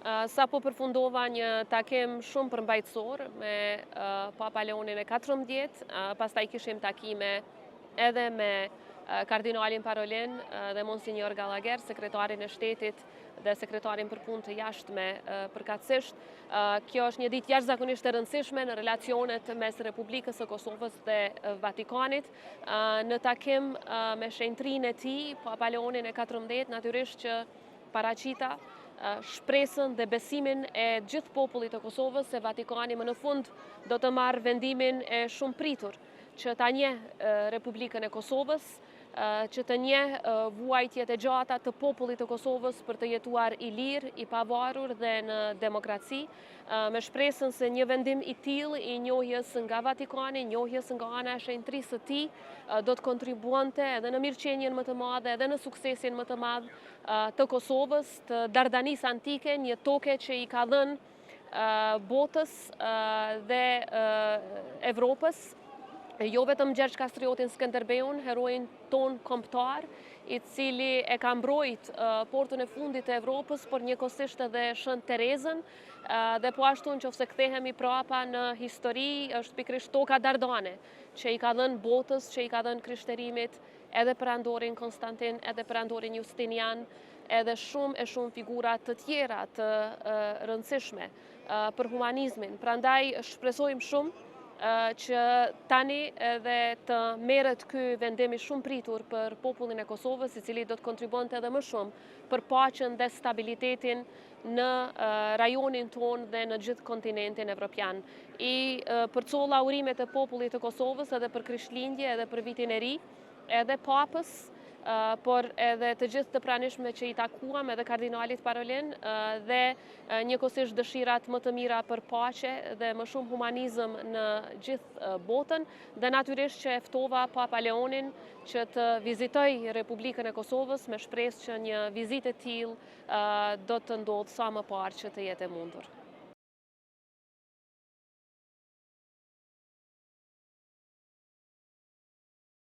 Sa po përfundova një takim shumë përmbajtësor me Papa Leonin e 14, pastaj kishim takime edhe me kardinalin Parolin dhe Monsignor Gallagher, sekretarin e shtetit dhe sekretarin për punë të jashtme përkatësisht. Kjo është një ditë jashtëzakonisht e rëndësishme në relacionet mes Republikës së Kosovës dhe Vatikanit. Në takim me shenjtrinë e tij, Papa Leonin e 14, natyrisht që paraqita shpresën dhe besimin e gjithë popullit të Kosovës se Vatikani më në fund do të marrë vendimin e shumë pritur që ta njeh Republikën e Kosovës, që të njeh vuajtjet e gjata të popullit të Kosovës për të jetuar i lirë, i pavarur dhe në demokraci, me shpresën se një vendim i tillë i njohjes nga Vatikani, njohjes nga ana e shenjtrisë së tij, do të kontribuante edhe në mirëqenien më të madhe, edhe në suksesin më të madh të Kosovës, të Dardanisë antike, një toke që i ka dhënë botës dhe Evropës, jo vetëm Gjergj Kastriotin Skënderbeun, heroin ton kombëtar, i cili e ka mbrojt portën e fundit të Evropës, por njëkohësisht edhe Shën Terezën, dhe po ashtu nëse kthehemi prapa në histori, është pikërisht toka Dardane, që i ka dhënë botës, që i ka dhënë krishterimit, edhe perandorin Konstantin, edhe perandorin Justinian, edhe shumë figura të tjera të rëndësishme për humanizmin. Prandaj shpresojmë shumë që tani edhe të merret ky vendim i shumë pritur për popullin e Kosovës, i cili do të kontribuonte edhe më shumë për paqen dhe stabilitetin në rajonin ton dhe në gjithë kontinentin evropian. I përcolla urimet e popullit të Kosovës edhe për Krishtlindje, edhe për vitin e ri, edhe papës, por edhe të gjithë të pranishme që i takuam, edhe kardinalit Parolin, dhe njëkohësisht dëshirat më të mira për paqe dhe më shumë humanizëm në gjithë botën, dhe natyrisht që e ftova Papa Leonin që të vizitoj Republikën e Kosovës me shpresë që një vizitë e tillë do të ndodhë sa më parë që të jetë e mundur.